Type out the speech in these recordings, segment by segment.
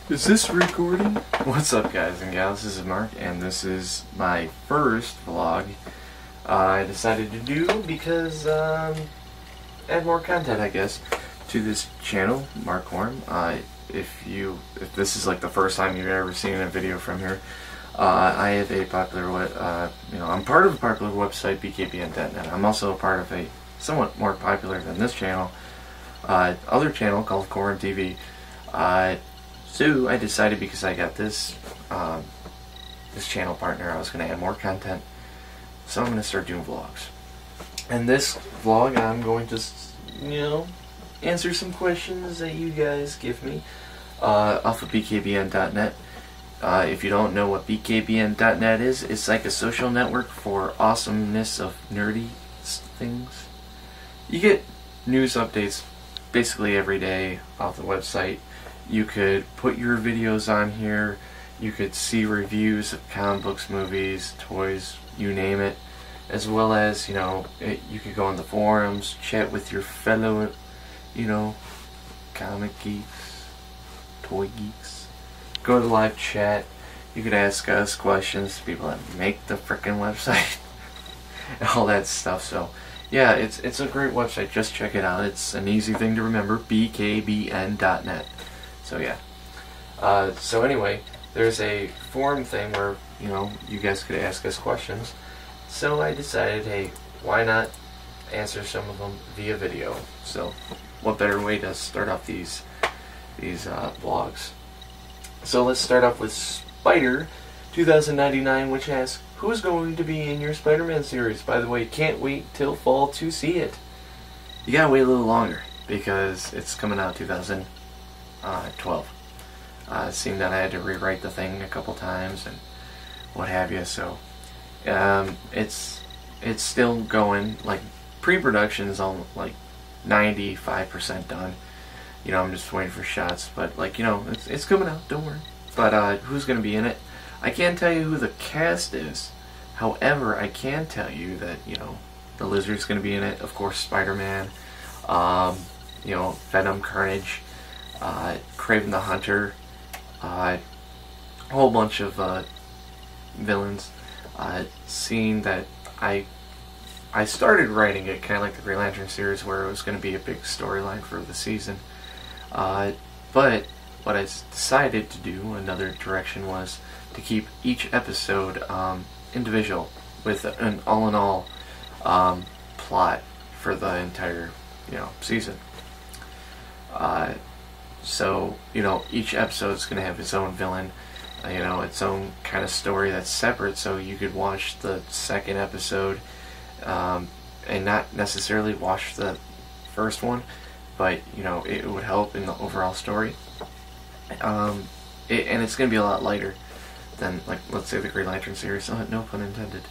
Is this recording? What's up, guys and gals? This is Mark, and this is my first vlog I decided to do because add more content, I guess, to this channel, Mark Horn. If this is like the first time you've ever seen a video from here, I have a popular I'm part of a popular website, bkbn.net. I'm also a part of a somewhat more popular than this channel, other channel called Corn TV. So I decided, because I got this this channel partner, I was going to add more content. So I'm going to start doing vlogs. And this vlog, I'm going to, answer some questions that you guys give me off of bkbn.net. If you don't know what bkbn.net is, it's like a social network for awesomeness of nerdy things. You get news updates basically every day off the website. You could put your videos on here. You could see reviews of comic books, movies, toys, you name it. As well as, you could go on the forums, chat with your fellow, comic geeks, toy geeks. Go to the live chat. You could ask us questions, people that make the frickin' website, and all that stuff. So, yeah, it's a great website. Just check it out. It's an easy thing to remember, bkbn.net. So yeah. So anyway, there's a forum thing where, you guys could ask us questions. So I decided, hey, why not answer some of them via video? So what better way to start off these vlogs? So let's start off with Spider 2099, which asks, who's going to be in your Spider-Man series? By the way, can't wait till fall to see it. You gotta wait a little longer because it's coming out 2012. It seemed that I had to rewrite the thing a couple times and what have you, so it's still going. Like, pre-production is all like 95% done. I'm just waiting for shots, but it's coming out, don't worry. But who's gonna be in it? I can't tell you who the cast is. However, I can tell you that the Lizard's gonna be in it, of course, Spider-Man, Venom, Carnage, Kraven the Hunter, a whole bunch of villains. Seeing that I started writing it kind of like the Green Lantern series, where it was going to be a big storyline for the season. But what I decided to do, another direction, was to keep each episode individual, with an all-in-all plot for the entire season. So each episode is going to have its own villain, its own kind of story that's separate. So you could watch the second episode and not necessarily watch the first one, but it would help in the overall story. And it's going to be a lot lighter than, like, let's say the Green Lantern series. No pun intended.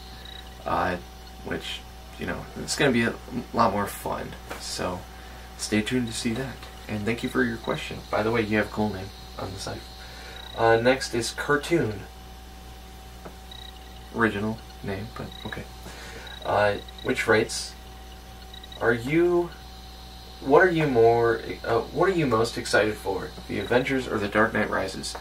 Which it's going to be a lot more fun. So stay tuned to see that. And thank you for your question. By the way, you have a cool name on the site. Next is Cartoon. Original name, but okay. Which writes, what are you most excited for? The Avengers or The Dark Knight Rises?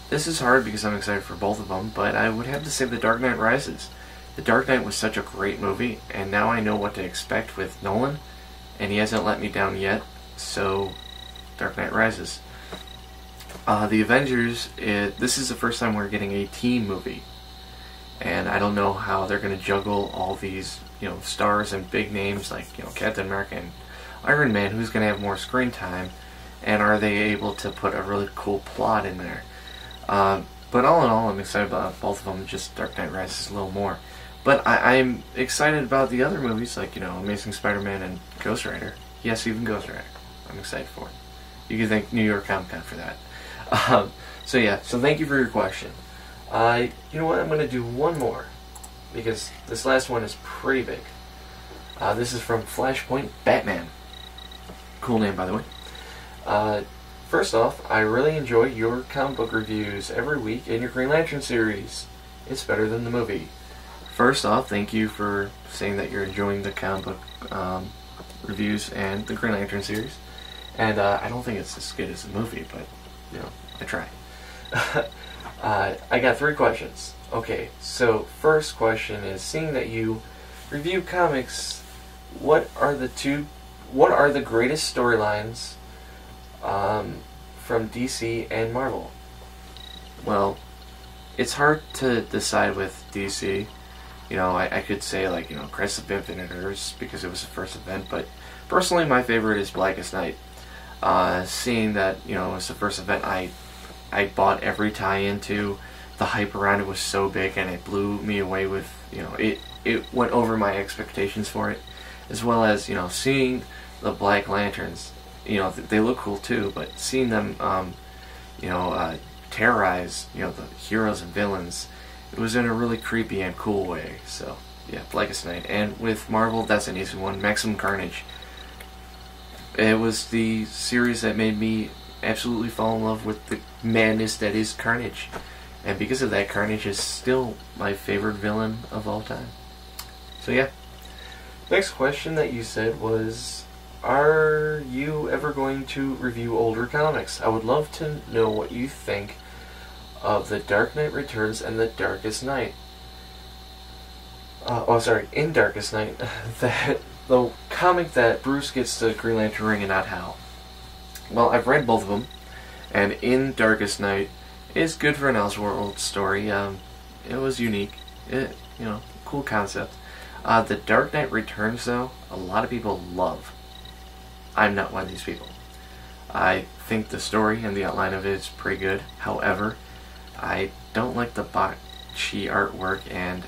This is hard because I'm excited for both of them, but I would have to say The Dark Knight Rises. The Dark Knight was such a great movie, and now I know what to expect with Nolan, and he hasn't let me down yet. So, Dark Knight Rises. The Avengers, this is the first time we're getting a team movie. And I don't know how they're going to juggle all these, stars and big names like, Captain America and Iron Man, who's going to have more screen time. And are they able to put a really cool plot in there? But all in all, I'm excited about both of them. Just Dark Knight Rises a little more. But I'm excited about the other movies, like, Amazing Spider-Man and Ghost Rider. Yes, even Ghost Rider. I'm excited for it. You can thank New York Comic Con for that. So yeah, so thank you for your question. You know what, I'm going to do one more, because this last one is pretty big. This is from Flashpoint Batman. Cool name, by the way. First off, I really enjoy your comic book reviews every week in your Green Lantern series. It's better than the movie. First off, thank you for saying that you're enjoying the comic book reviews and the Green Lantern series. And I don't think it's as good as the movie, but I try. I got 3 questions. Okay, so first question is, seeing that you review comics, what are the greatest storylines from DC and Marvel? Well, it's hard to decide with DC. I could say, like, Crisis of Infinite Earths, because it was the first event, but personally my favorite is Blackest Night. Seeing that, it was the first event, I bought every tie-in to. The hype around it was so big, and it blew me away with, it went over my expectations for it, as well as, seeing the Black Lanterns. They look cool too, but seeing them, terrorize, the heroes and villains, it was in a really creepy and cool way. So, yeah, Blackest Night. And with Marvel, that's an easy one, Maximum Carnage. It was the series that made me absolutely fall in love with the madness that is Carnage. And because of that, Carnage is still my favorite villain of all time. So yeah. Next question that you said was, are you ever going to review older comics? I would love to know what you think of The Dark Knight Returns and The Darkest Night. In Darkest Night, the comic that Bruce gets the Green Lantern ring and not Hal. Well, I've read both of them, and in Darkest Night is good for an Elseworld story. It was unique. Cool concept. The Dark Knight Returns, though, a lot of people love. I'm not one of these people. I think the story and the outline of it is pretty good. However, I don't like the botchy artwork, and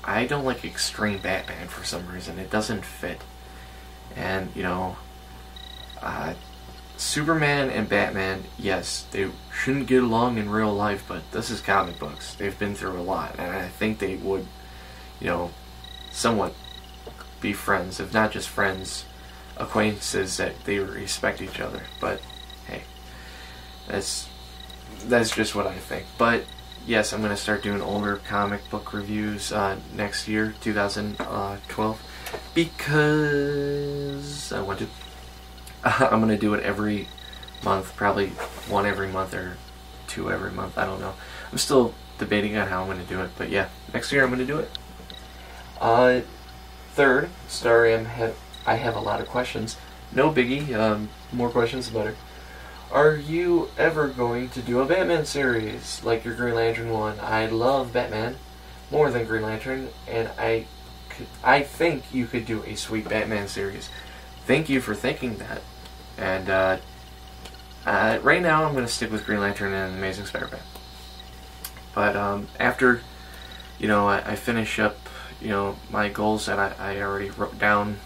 I don't like Extreme Batman for some reason. It doesn't fit. And, Superman and Batman, yes, they shouldn't get along in real life, but this is comic books. They've been through a lot, and I think they would, somewhat be friends, if not just friends, acquaintances that they respect each other. But hey, that's just what I think. But yes, I'm going to start doing older comic book reviews next year, 2012, because I want to. I'm going to do it every month, probably one every month or 2 every month, I don't know. I'm still debating on how I'm going to do it, but yeah, next year I'm going to do it. Third, sorry, I have a lot of questions. No biggie, more questions the better. Are you ever going to do a Batman series, like your Green Lantern one? I love Batman more than Green Lantern, and I think you could do a sweet Batman series. Thank you for thinking that. And right now I'm going to stick with Green Lantern and Amazing Spider-Man. But after, I finish up, my goals that I already wrote down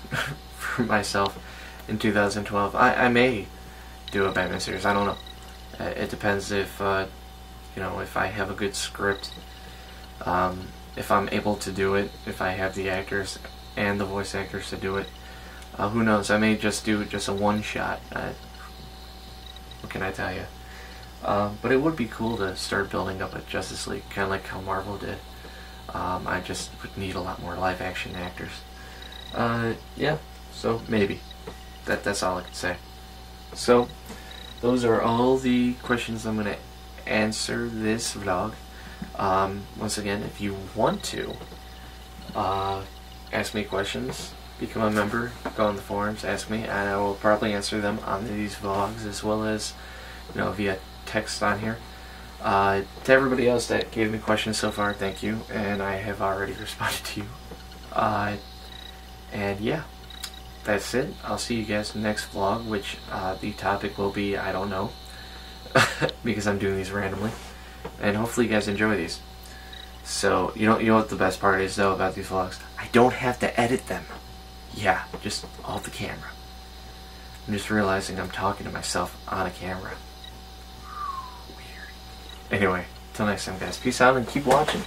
for myself in 2012, I may do a Batman series. I don't know. It depends if, if I have a good script, if I'm able to do it, if I have the actors and the voice actors to do it. Who knows? I may just do just a one-shot. What can I tell you? But it would be cool to start building up a Justice League, kind of like how Marvel did. I just would need a lot more live-action actors. Yeah, so maybe. That's all I can say. So, those are all the questions I'm going to answer this vlog. Once again, if you want to ask me questions, become a member, go on the forums, ask me, and I will probably answer them on these vlogs, as well as, via text on here. To everybody else that gave me questions so far, thank you, and I have already responded to you. And yeah, that's it. I'll see you guys in the next vlog, which the topic will be, I don't know, because I'm doing these randomly, and hopefully you guys enjoy these. So, you know what the best part is, though, about these vlogs? I don't have to edit them. Yeah, just off the camera. I'm just realizing I'm talking to myself on a camera. Weird. Anyway, till next time, guys. Peace out and keep watching.